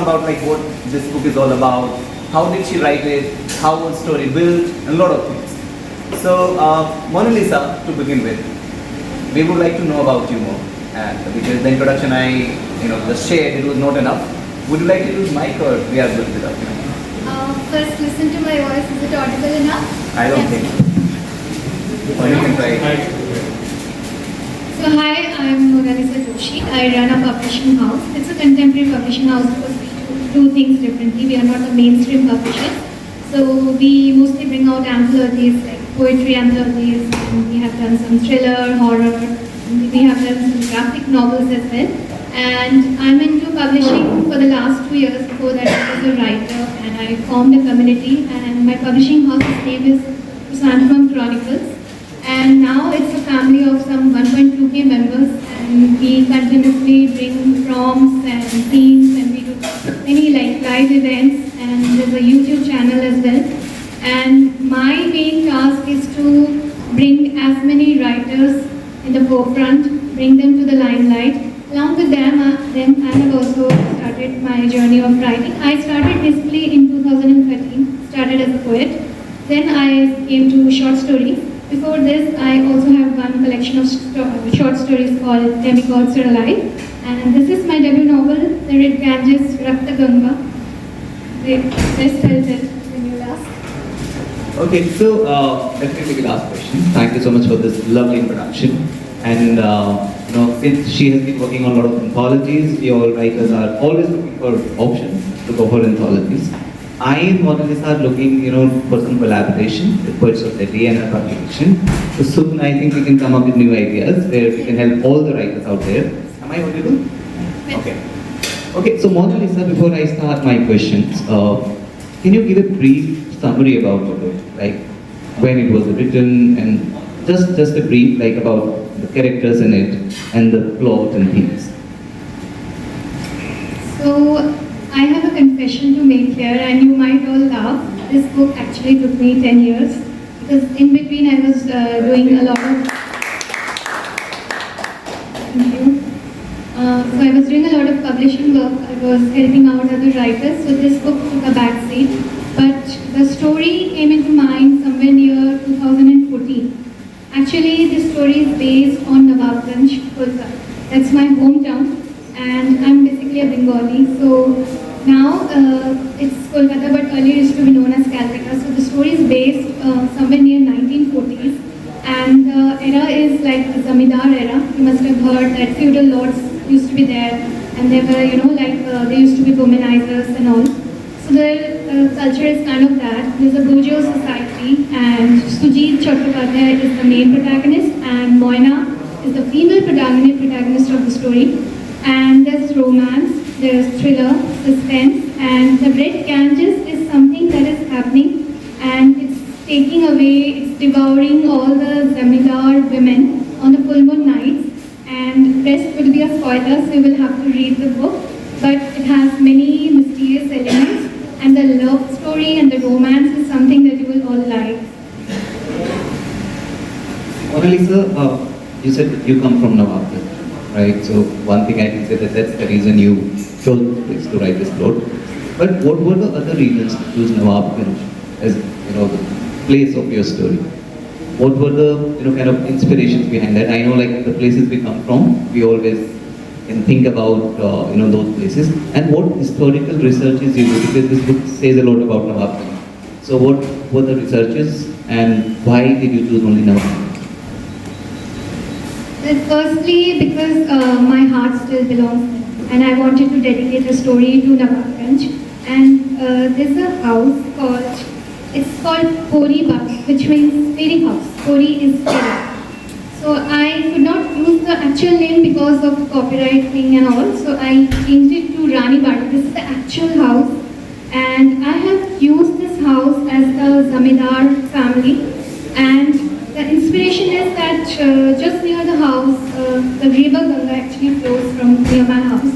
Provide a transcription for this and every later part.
about like what this book is all about, how did she write it, how was story built, a lot of things. So Mona Lisa, to begin with, we would like to know about you more. And because the introduction I just shared, it was not enough. Would you like to use mic or we are good without you? First, listen to my voice. Is it audible enough? I don't think so. Or you can try. So hi, I'm Mona Lisa Joshi. I run a publishing house. It's a contemporary publishing house because we do things differently. We are not a mainstream publisher. So we mostly bring out anthologies like poetry anthologies. And we have done some thriller, horror. And we have done some graphic novels as well. And I'm into publishing for the last 2 years. Before that, I was a writer and I formed a community. And my publishing house's name is Chrysanthemum Chronicles. And now it's a family of some 1.2k members, and we continuously bring prompts and themes, and we do many like live events, and there's a YouTube channel as well. And my main task is to bring as many writers in the forefront, bring them to the limelight. Along with them, I have also started my journey of writing. I started basically in 2013, started as a poet. Then I came to short stories. Before this, I also have one collection of short stories called Demigods Are Alive. And this is my debut novel, The Red Ganges, Rakta Ganga. The rest I'll tell when you ask. Okay, so definitely the last question. Thank you so much for this lovely introduction. And since she has been working on a lot of anthologies, we all writers are always looking for options to go for anthologies. I and Mona Lisa are looking, for some collaboration with Poets of Delhi and our publication. So soon I think we can come up with new ideas where we can help all the writers out there. Am I audible? Okay. Okay, so Mona Lisa, before I start my questions, can you give a brief summary about the book, like when it was written and just a brief, like about the characters in it and the plot and themes? So, I have a confession to make here, and you might all laugh. This book actually took me 10 years because in between I was doing a lot of. Thank you. So I was doing a lot of publishing work. I was helping out other writers. So this book took a back seat. But the story came into mind somewhere near 2014. Actually, this story is based on Nawabganj, Kolkata. That's my hometown, and I'm basically a Bengali. So now it's Kolkata, but earlier it used to be known as Calcutta. So the story is based somewhere near 1940s, and the era is like the Zamindar era. You must have heard that feudal lords used to be there, and they were, they used to be womanizers and all. So the culture is kind of that. There's a bourgeois society, and Sujit Chattopadhyay is the main protagonist, and Moina is the female protagonist of the story. And there's romance, there's thriller, suspense, and the Red Ganges is something that is happening, and it's taking away, it's devouring all the Zamindar women on the full moon nights, and rest will be a spoiler, so you will have to read the book. But it has many mysterious elements, and the love story and the romance is something that you will all like. Mona Lisa, you said that you come from Nawabganj, right? So one thing I can say that's the reason you chose this place to write this plot. But what were the other reasons to choose Nawabganj as the place of your story? What were the kind of inspirations behind that? I know like the places we come from, we always can think about those places. And what historical researches you do, because this book says a lot about Nawabganj. So what were the researches and why did you choose only Nawabganj? Well, firstly, because my heart still belongs there, and I wanted to dedicate a story to Nawabganj. And there's a house it's called Pori Bagh, which means fairy house. Pori is fairy. So I could not use the actual name because of copyright thing and all. So I changed it to Rani Bagh. This is the actual house, and I have used this house as the Zamindar family. And the inspiration is that just near the house, the river Ganga actually flows from near my house.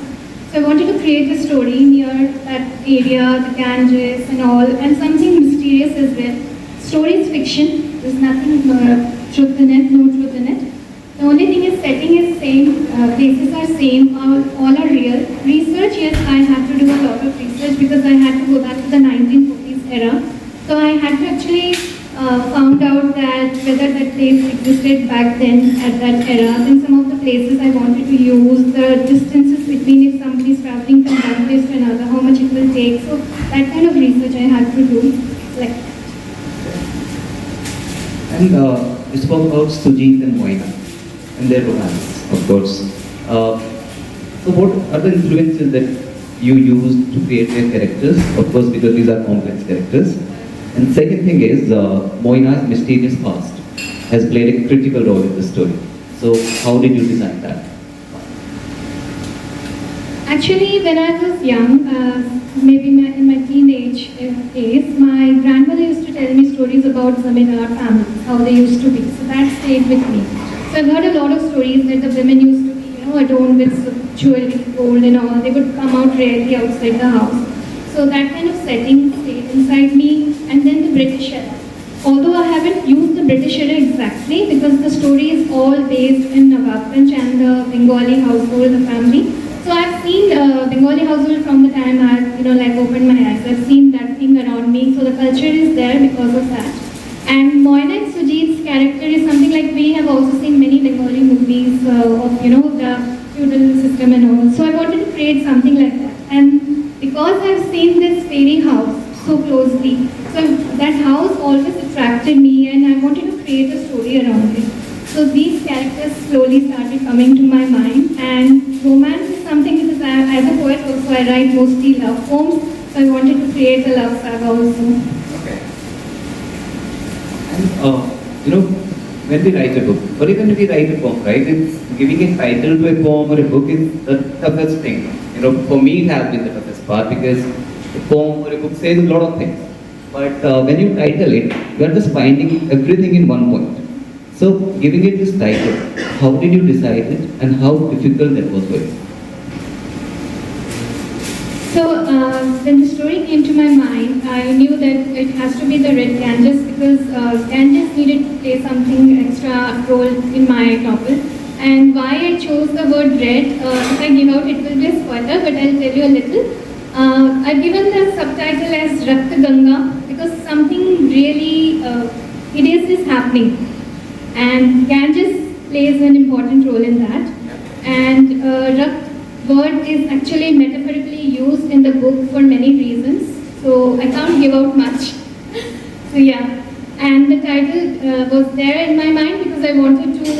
So I wanted to create a story near that area, the Ganges and all, and something mysterious as well. Story is fiction. There's nothing truth in it, no truth in it. The only thing is setting is same, places are same, all are real. Research, yes, I had to do a lot of research because I had to go back to the 1940s era. So I had to actually found out that whether that place existed back then at that era. Then some of the places I wanted to use, the distances between if somebody is traveling from one place to another, how much it will take. So that kind of research I had to do. Like. And you spoke about Sujit and Moina and their romance, of course. So what are the influences that you used to create their characters? Of course, because these are complex characters. And second thing is, Moina's mysterious past has played a critical role in the story. So how did you design that? Actually, when I was young, maybe in my teenage days, my grandmother used to tell me stories about Zamindar families, how they used to be. So that stayed with me. So I've heard a lot of stories that the women used to be, adorned with jewelry, gold and all. They would come out rarely outside the house. So that kind of setting stayed inside me. And then the British era. Although I haven't used the British era exactly because the story is all based in Nawabganj and the Bengali household, the family. So I've seen Bengali household from the time I've, opened my eyes. I've seen that thing around me. So the culture is there because of that. And Moina and Sujit's character is something like we have also seen many Bengali movies of, the feudal system and all. So I wanted to create something like that. And because I've seen this fairy house so closely, so that house always attracted me and I wanted to create a story around it. So these characters slowly started coming to my mind, and romance is something because as a poet also I write mostly love poems, so I wanted to create a love saga also. Okay. And when we write a book, or even if we write a poem, right? It's giving a title to a poem or a book is the toughest thing. For me it has been the toughest part because a poem or a book says a lot of things. But when you title it, you are just finding everything in one point. So giving it this title, how did you decide it and how difficult that was for you? So when the story came to my mind, I knew that it has to be the Red Ganges because Ganges needed to play something extra role in my novel. And why I chose the word red, if I give out it will be a spoiler, but I'll tell you a little. I've given the subtitle as Rakta Ganga because something really hideous is happening. And Ganges plays an important role in that. And Rakt word is actually metaphorically used in the book for many reasons. So I can't give out much. So yeah. And the title was there in my mind because I wanted to,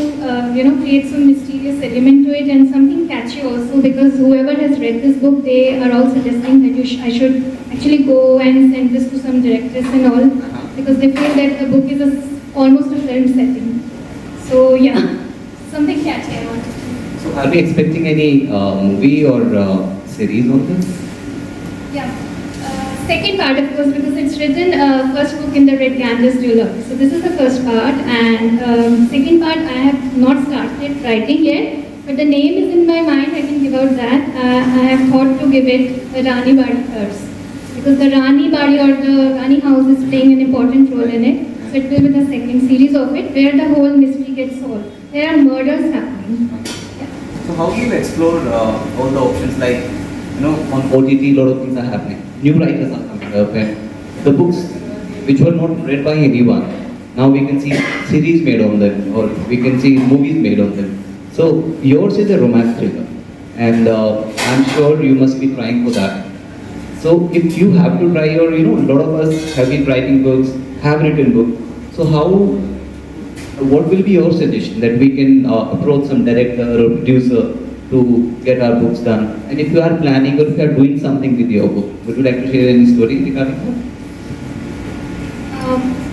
create some mysterious element to it and something catchy also because whoever has read this book, they are all suggesting that I should actually go and send this to some directors and all because they feel that the book is almost a film setting. So yeah, something catchy I wanted. So are we expecting any movie or series on this? Yeah. Second part, of course, because it's written first book in the Red Ganges Duology. So this is the first part, and second part I have not started writing yet, but the name is in my mind. I can give out that. I have thought to give it the Rani Badi Curse because the Rani Badi or the Rani House is playing an important role in it. So it will be the second series of it, where the whole mystery gets solved. There are murders happening. Yeah. So how do you explore all the options like, On OTT, a lot of things are happening. New writers are coming up, and the books which were not read by anyone, now we can see series made on them, or we can see movies made on them. So yours is a romance thriller, and I'm sure you must be trying for that. So if you have to try, or a lot of us have been writing books, have written books. So what will be your suggestion that we can approach some director or producer to get our books done? And if you are planning or if you are doing something with your book, would you like to share any story regarding that?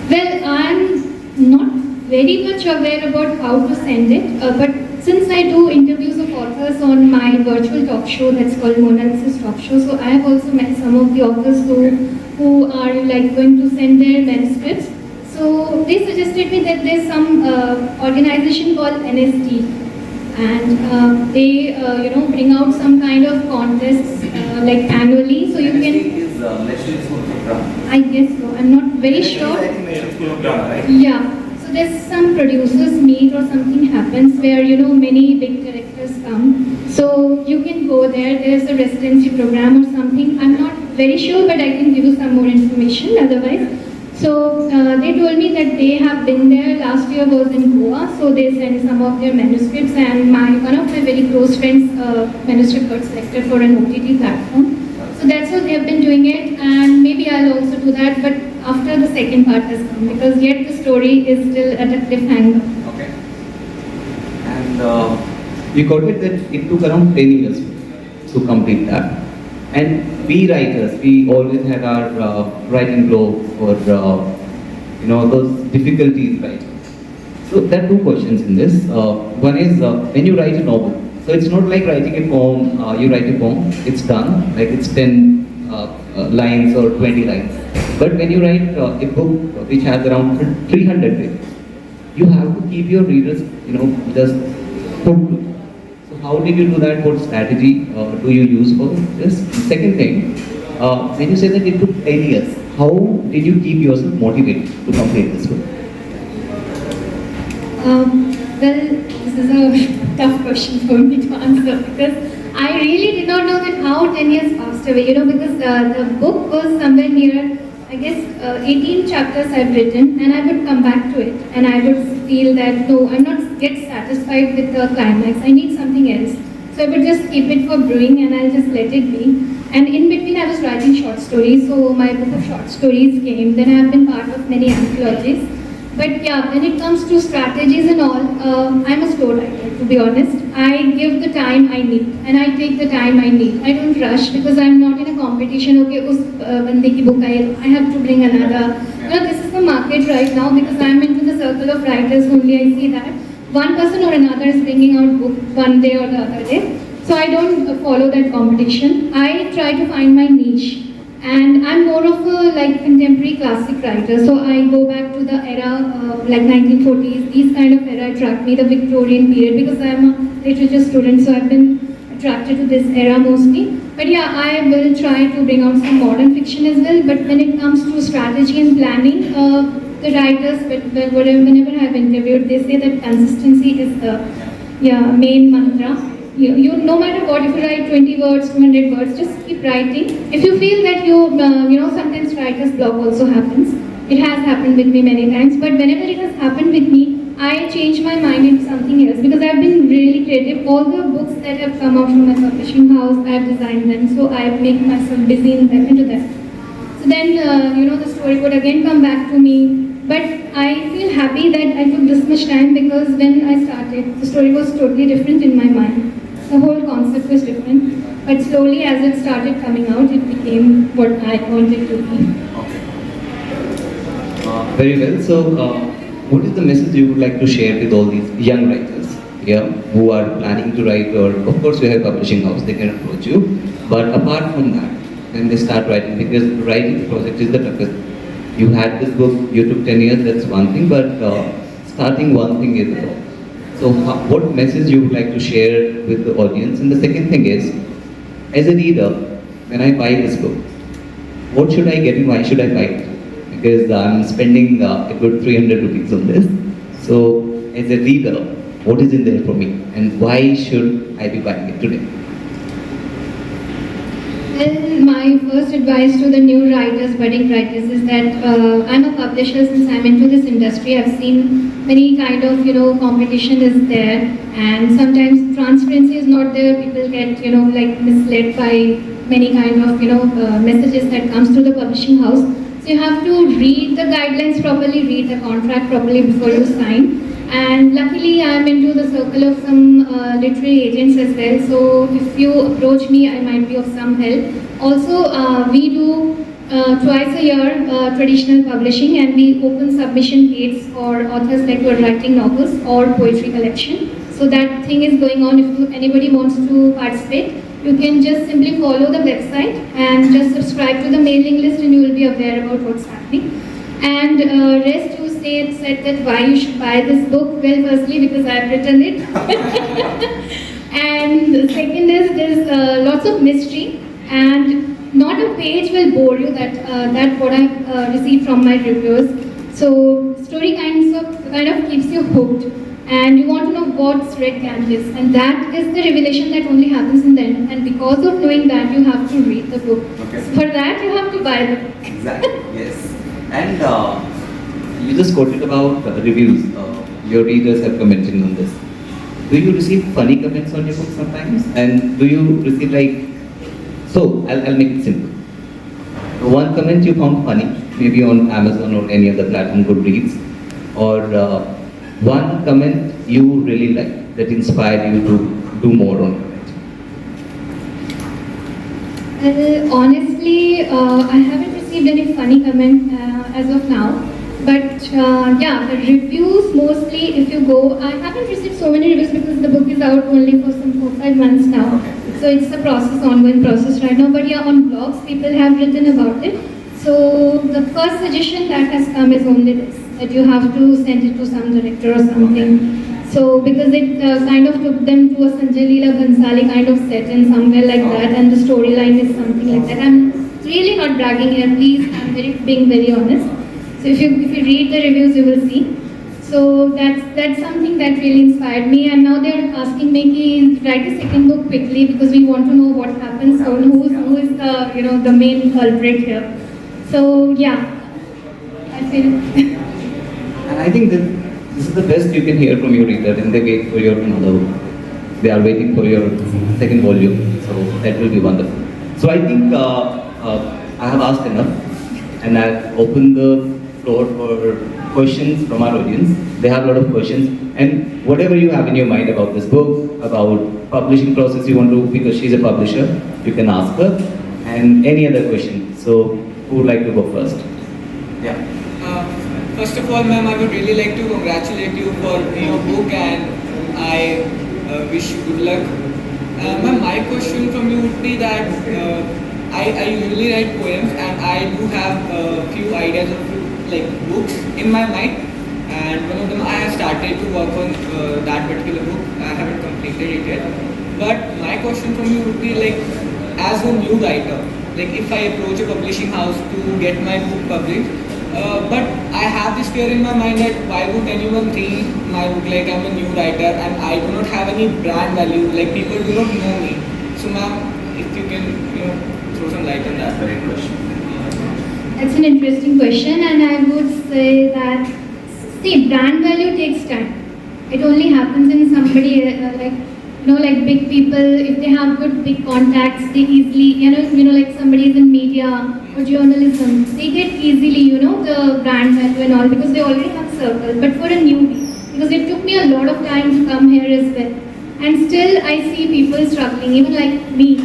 Well, I'm not very much aware about how to send it, but since I do interviews of authors on my virtual talk show that's called Mona Lisa's Talk Show, so I have also met some of the authors who are going to send their manuscripts. So they suggested me that there's some organization called NSD, and they bring out some kind of contests annually. So you can. is National School of Drama. I guess so. I'm not very sure. I think National School of Drama, right? Yeah. So So there's some producers meet or something happens where many big directors come. So you can go there. There's a residency program or something. I'm not very sure, but I can give you some more information otherwise. So they told me that they have been there. Last year was in Goa, so they sent some of their manuscripts, and one of my very close friends' manuscript got selected for an OTT platform. So that's how they have been doing it, and maybe I'll also do that, but after the second part has come, because yet the story is still at a cliffhanger. Okay. And We got it that it took around 10 years to complete that. And we writers, we always had our writing block or those difficulties, right? So there are two questions in this. One is when you write a novel, so it's not like writing a poem, you write a poem, it's done, like it's 10 lines or 20 lines. But when you write a book which has around 300 pages, you have to keep your readers, just hooked. So how did you do that? What strategy do you use for this? Second thing, when you say that it took 10 years, how did you keep yourself motivated to complete this book? Well, this is a tough question for me to answer, because I really did not know that how 10 years passed away, because the book was somewhere near, I guess, 18 chapters I've written, and I would come back to it, and I would feel that, no, I'm not get satisfied with the climax, I need something else. So I would just keep it for brewing, and I'll just let it be. And in between I was writing short stories, so my book of short stories came, then I have been part of many anthologies. But yeah, when it comes to strategies and all, I'm a slow writer, to be honest. I give the time I need, and I take the time I need. I don't rush, because I'm not in a competition. Okay, us bande ki book I have to bring another. This is the market right now, because I'm into the circle of writers only. I see that one person or another is bringing out book one day or the other day. So I don't follow that competition. I try to find my niche. And I'm more of a contemporary classic writer, so I go back to the era like 1940s. These kind of era attract me, the Victorian period, because I'm a literature student, so I've been attracted to this era mostly. But yeah, I will try to bring out some modern fiction as well. But when it comes to strategy and planning, the writers, whenever I've interviewed, they say that consistency is the main mantra. You no matter what, if you write 20 words, 200 words, just keep writing. If you feel that sometimes writer's block also happens. It has happened with me many times, but whenever it has happened with me, I change my mind into something else, because I've been really creative. All the books that have come out from my publishing house, I've designed them, so I make myself busy into that. So then, the story would again come back to me. But I feel happy that I took this much time, because when I started, the story was totally different in my mind. The whole concept was different, but slowly as it started coming out, it became what I wanted to be. okay. Very well. So, what is the message you would like to share with all these young writers who are planning to write? Or of course, you have a publishing house; they can approach you. But apart from that, when they start writing, because writing the project is the toughest. You had this book, you took 10 years. That's one thing, but starting one thing is the So what message you would like to share with the audience? And the second thing is, as a reader, when I buy this book, what should I get and why should I buy it? Because I'm spending a good 300 rupees on this. So as a reader, what is in there for me and why should I be buying it today? Well, my first advice to the new writers, budding writers, is that I'm a publisher since I'm into this industry. I've seen many kind of, competition is there, and sometimes transparency is not there. People get, misled by many kind of, messages that comes through the publishing house. So you have to read the guidelines properly, read the contract properly before you sign. And luckily, I'm into the circle of some literary agents as well. So if you approach me, I might be of some help. Also, we do twice a year traditional publishing, and we open submission gates for authors like who are writing novels or poetry collection. So that thing is going on. If anybody wants to participate, you can just simply follow the website and just subscribe to the mailing list, and you will be aware about what's happening. And rest you said that why you should buy this book. Well, firstly, because I've written it. And the second is there's lots of mystery, and not a page will bore you. That what I received from my reviewers. So story kind of keeps you hooked, and you want to know what's red canvas, and that is the revelation that only happens in the end. And because of knowing that, you have to read the book. Okay. So for that, you have to buy the book. Exactly. Yes. And You just quoted about reviews. Your readers have commented on this. Do you receive funny comments on your book sometimes? And do you receive I'll make it simple. One comment you found funny, maybe on Amazon or any other platform, Goodreads, or one comment you really like that inspired you to do more on it. Well, honestly, I haven't received any funny comment as of now. But yeah, the reviews mostly, if you go, I haven't received so many reviews because the book is out only for some 4-5 months now. Okay. So it's a process, ongoing process right now. But yeah, on blogs, people have written about it. So the first suggestion that has come is only this, that you have to send it to some director or something. So because it kind of took them to a Sanjay Leela Bhansali kind of set in somewhere like that, and the storyline is something like that. I'm really not bragging here, please. I'm being very honest. So if you read the reviews, you will see. So that's something that really inspired me. And now they're asking me to write a second book quickly because we want to know what happens. So who is the the main culprit here. So yeah, I feel. And I think that this is the best you can hear from your reader, and they wait for your another. They are waiting for your second volume, so that will be wonderful. So I think I have asked enough, and I've opened the floor for questions from our audience. They have a lot of questions, and whatever you have in your mind about this book, about publishing process you want to, because she's a publisher, you can ask her, and any other question. So who would like to go first? yeah. First of all, ma'am, I would really like to congratulate you for your book, and I wish you good luck. Ma'am, my question from you would be that I usually write poems, and I do have a few ideas of books in my mind, and one of them I have started to work on that particular book. I haven't completed it yet. But my question from you would be as a new writer, if I approach a publishing house to get my book published, but I have this fear in my mind that why would anyone read my book I'm a new writer and I do not have any brand value, people do not know me. So ma'am, if you can throw some light on that. Very question. That's an interesting question, and I would say that, see, brand value takes time. It only happens in somebody like big people. If they have good big contacts, they easily, like somebody is in media or journalism, they get easily, the brand value and all because they already have a circle. But for a newbie, because it took me a lot of time to come here as well, and still I see people struggling, even like me.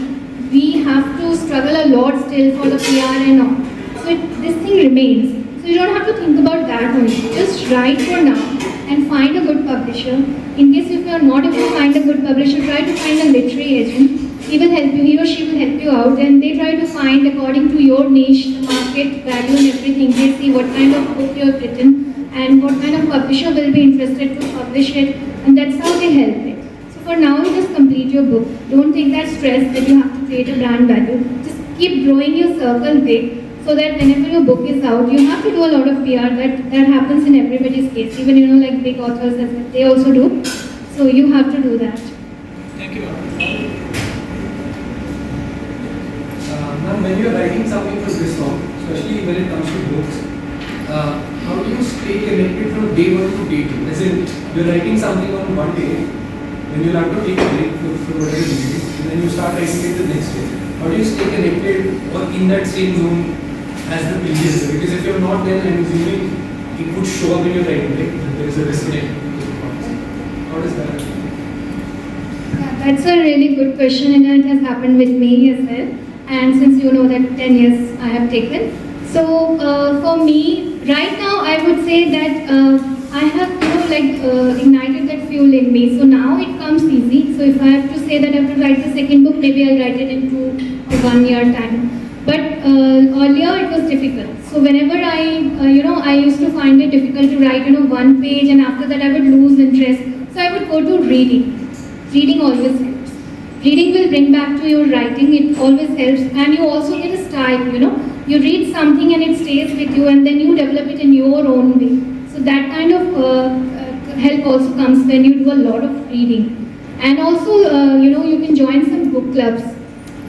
We have to struggle a lot still for the PR and all. So this thing remains. So you don't have to think about that only. Just write for now and find a good publisher. In case if you are not able to find a good publisher, try to find a literary agent. He will help you, he or she will help you out, and they try to find according to your niche, the market value and everything. They see what kind of book you have written and what kind of publisher will be interested to publish it, and that's how they help it. So for now, you just complete your book. Don't take that stress that you have to create a brand value. Just keep growing your circle big, so that whenever your book is out, you have to do a lot of PR. That happens in everybody's case. Even like big authors as well, they also do. So you have to do that. Thank you, ma'am. Ma'am, when you are writing something for this song, especially when it comes to books, how do you stay connected from day one to day two? As in, you're writing something on one day, then you'll have to take a break for whatever reason, and then you start writing it the next day. How do you stay connected or in that same zone as the previous day? Because if you're not there, I'm assuming it would show up in your writing, right? There is a disconnect. How does that happen? Yeah, that's a really good question, and it has happened with me as well. And since you know that 10 years I have taken. So for me, right now I would say that I have ignited that fuel in me. So now it comes easy. So if I have to say that I have to write the second book, maybe I'll write it into a 1 year time. But earlier it was difficult. So whenever I used to find it difficult to write, one page, and after that I would lose interest. So I would go to reading. Reading always helps. Reading will bring back to your writing. It always helps, and you also get a style. You read something and it stays with you, and then you develop it in your own way. So that kind of help also comes when you do a lot of reading. And also, you can join some book clubs.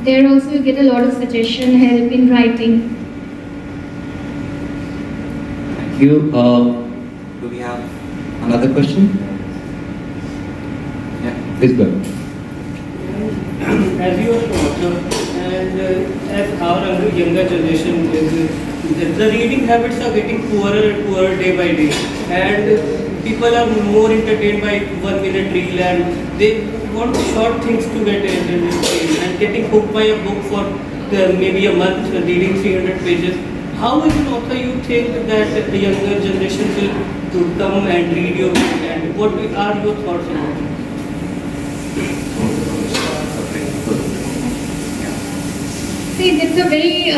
There also you get a lot of suggestion, help in writing. Thank you. Do we have another question? Yeah, please go. As you are author and as our younger generation is, the reading habits are getting poorer and poorer day by day, and people are more entertained by 1 minute reel, and they want short things to get entertained, and getting hooked by a book for maybe a month, reading 300 pages. How as an author you think that the younger generation will come and read your book, and what are your thoughts about it? See, it's a very,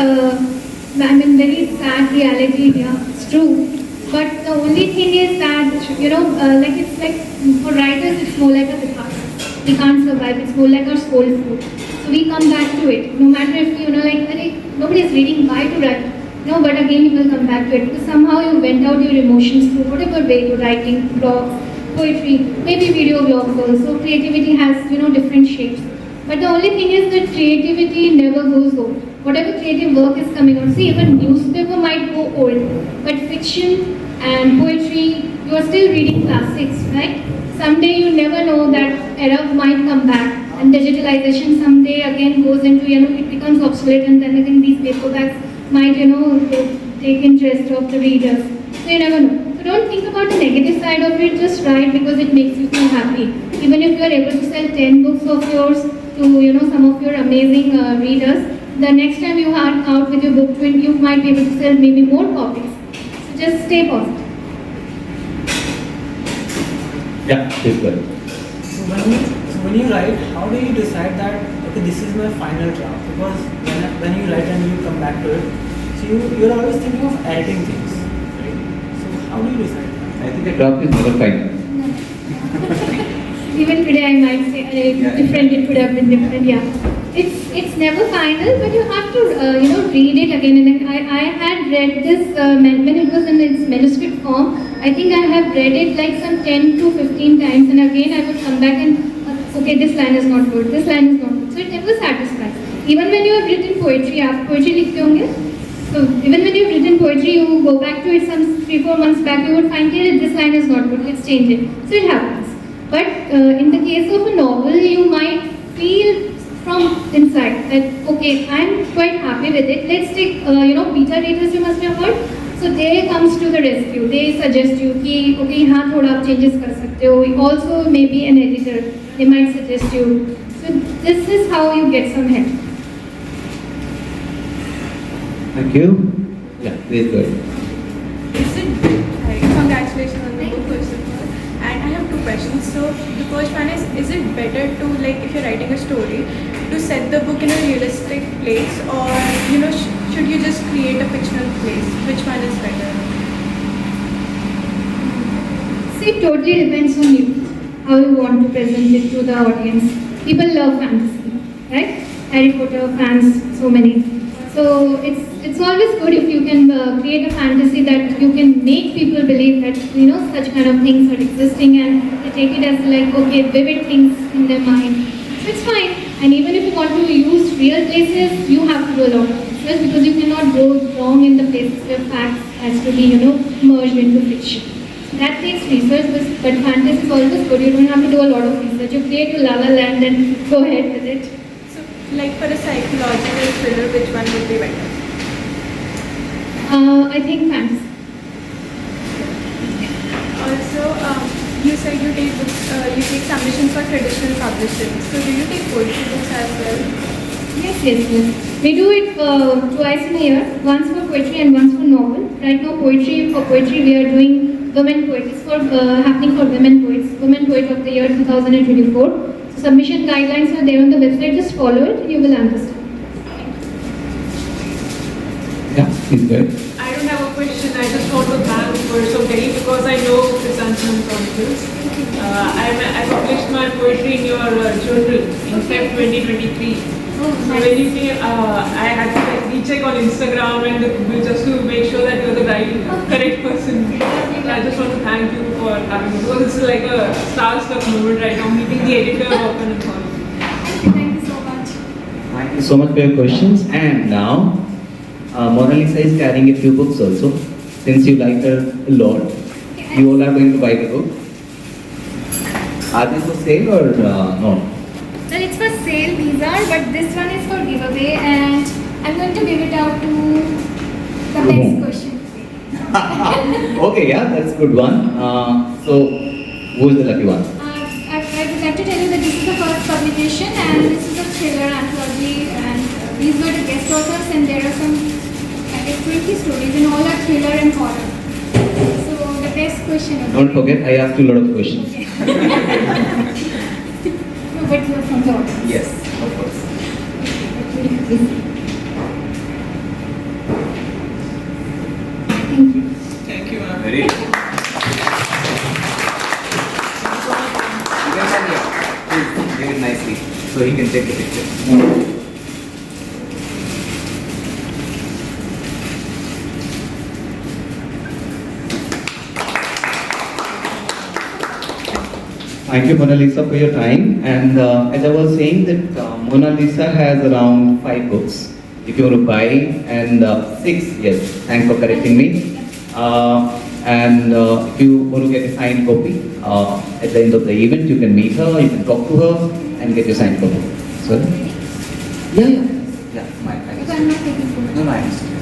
very sad reality. Yeah, it's true. But the only thing is that, it's like for writers, it's more like a catharsis. We can't survive. It's more like our soul food. So we come back to it. No matter if nobody is reading, why to write? No, but again you will come back to it because somehow you vent out your emotions through whatever way you're writing, blogs, poetry, maybe video blogs also. Creativity has different shapes. But the only thing is that creativity never goes old. Whatever creative work is coming out, see, even newspaper might go old, but fiction and poetry, you are still reading classics, right? Someday you never know that era might come back, and digitalization someday again goes into, it becomes obsolete, and then again these paperbacks might, take interest of the readers. So you never know. So don't think about the negative side of it, just write because it makes you feel happy. Even if you are able to sell 10 books of yours to, some of your amazing readers, the next time you are out with your book twin, you might be able to sell maybe more copies. So just stay positive. Yeah, please go. So when you write, how do you decide that okay, this is my final draft? Because when you write and you come back to it, so you're always thinking of editing things, right? So how do you decide that? I think the draft is never final. Even today I might say different, it could have been different, yeah. It's never final, but you have to read it again and again. I had read this when it was in its manuscript form. I think I have read it like some 10 to 15 times, and again I would come back and okay, this line is not good, this line is not good. So it never satisfies. Even when you have written poetry, आप poetry लिखते होंगे. So even when you've written poetry, you go back to it some 3-4 months back, you would find that this line is not good, let's change it. So it happens. But in the case of a novel, you might feel from inside that okay, I'm quite happy with it. Let's take beta readers, you must have heard. So they comes to the rescue. They suggest you कि okay, यहाँ थोड़ा आप changes कर सकते हो. Also maybe an editor, they might suggest you. So this is how you get some help. Thank you. Yeah, please go ahead. Congratulations on the book, first of all. And I have two questions. So the first one is it better to, like, if you're writing a story, to set the book in a realistic place, or should you just create a fictional place? Which one is better? See, it totally depends on you, how you want to present it to the audience. People love fantasy, right? Harry Potter fans, so many. So it's always good if you can create a fantasy that you can make people believe that such kind of things are existing, and they take it as like okay, vivid things in their mind. So it's fine. And even if you want to use real places, you have to do a lot of research because you cannot go wrong in the places where facts has to be merged into fiction. So that takes research, but fantasy is always good. You don't have to do a lot of research. You create your La La Land and go ahead with it. Like for a psychological thriller, which one would be better? I think fantasy. Also, you said you take books, you take submissions for traditional publishing. So do you take poetry books as well? Yes. We do it twice in a year. Once for poetry and once for novel. Right now, for poetry, we are doing women poets. It's for happening for women poets. Women Poet of the Year 2024. So submission guidelines are there on the website. Just follow it, and you will understand. Yeah, please go ahead. I don't have a question. I just want to thank Words of Delhi because I know Chrysanthemum Chronicles. I published my poetry in your journal in Feb 2023. Oh, So nice. when you came, I had to like recheck on Instagram and the Google just to make sure that you're the correct person. So I just want to thank you for having me because it's like a star-stuck moment right now, meeting the editor of an anthology. Thank you so much. Thank you so much for your questions. And now, Mona Lisa is carrying a few books also. Since you like her a lot, you all are going to buy the book. Are they for sale or no? Well, it's for sale, these are, but this one is for giveaway, and I'm going to give it out to the next question. Okay, yeah, that's a good one. So, who is the lucky one? I would like to tell you that this is the first publication, and this is a thriller anthology, and these were the guest authors, and there are some 20 stories, and all are thriller and horror. So, the best question of Don't forget, I asked you a lot of questions. No, but you're from the audience. Yes, of course. Thank you. Thank you, ma'am. Very good. You can come here. Please, very nicely, so he can take the picture. Thank you, Mona Lisa, for your time. And as I was saying, that Mona Lisa has around 5 books. If you want to buy, and 6, yes, thanks for correcting me. If you want to get a signed copy, at the end of the event, you can meet her, you can talk to her, and get your signed copy. So, yeah. Yeah, my So I'm not taking photos. No, I understand.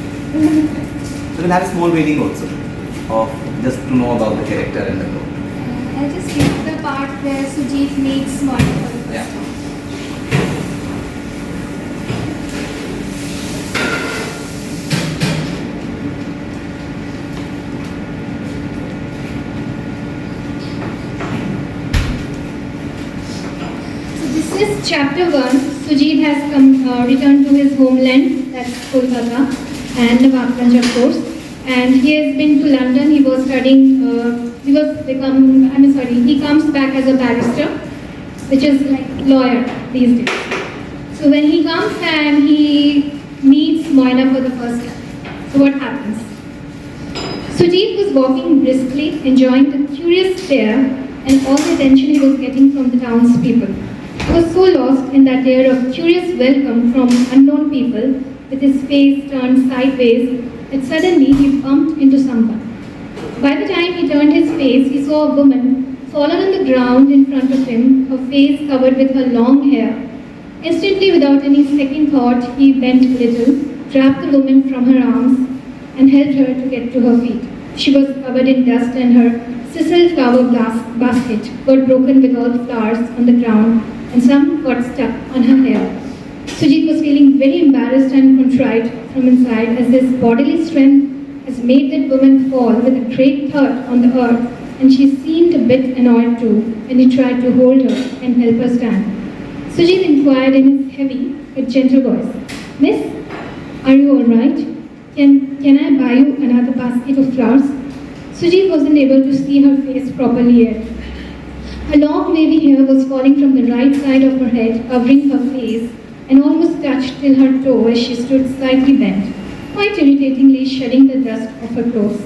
So we'll have a small reading also, of just to know about the character and the book. I'll just read the part where Sujit meets Monica for the first Yeah. time. So this is chapter 1. Sujit has returned to his homeland, that's Kolkata, and Nawabganj, of course. And he has been to London. He was studying. He comes back as a barrister, which is like lawyer these days. So when he comes and he meets Moina for the first time, so what happens? Sujit was walking briskly, enjoying the curious stare and all the attention he was getting from the townspeople. He was so lost in that air of curious welcome from unknown people, with his face turned sideways, that suddenly he bumped into someone. By the time he turned his face, he saw a woman fallen on the ground in front of him, her face covered with her long hair. Instantly, without any second thought, he bent a little, grabbed the woman from her arms, and helped her to get to her feet. She was covered in dust, and her sisal flower basket got broken with all the flowers on the ground, and some got stuck on her hair. Sujit was feeling very embarrassed and contrite from inside, as his bodily strength has made that woman fall with a great thud on the earth, and she seemed a bit annoyed too when he tried to hold her and help her stand. Sujit inquired in his heavy but gentle voice, "Miss, are you all right? Can I buy you another basket of flowers?" Sujit wasn't able to see her face properly yet. Her long wavy hair was falling from the right side of her head, covering her face, and almost touched till her toe as she stood slightly bent, quite irritatingly shedding the dust of her clothes.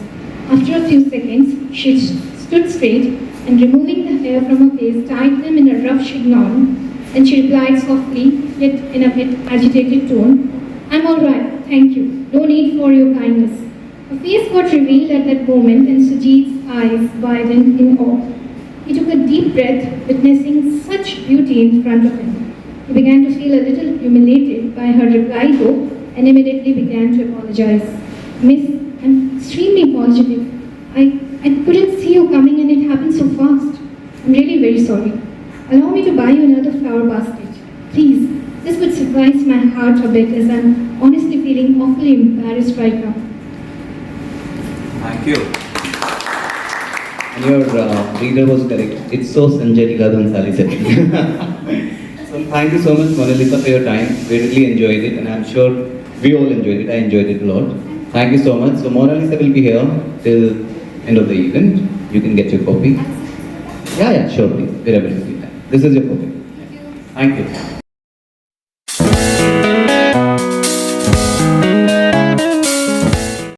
After a few seconds, she stood straight and, removing the hair from her face, tied them in a rough chignon. And she replied softly, yet in a bit agitated tone, "I'm all right, thank you. No need for your kindness." Her face got revealed at that moment, and Sujit's eyes widened in awe. He took a deep breath, witnessing such beauty in front of him. He began to feel a little humiliated by her reply, though, and immediately began to apologize. "Miss, I'm extremely apologetic. I couldn't see you coming and it happened so fast. I'm really very sorry. Allow me to buy you another flower basket. Please, this would suffice my heart a bit, as I'm honestly feeling awfully embarrassed right now." Thank you. And your reader was correct. It's so Sanjay Leela Bhansali said. So thank you so much, Mona Lisa, for your time. We really enjoyed it, and I'm sure we all enjoyed it. I enjoyed it a lot. Thank you so much. So Mona Lisa will be here till end of the event. You can get your copy. Yeah, sure, please. Wherever you feel like. This is your copy. Thank you.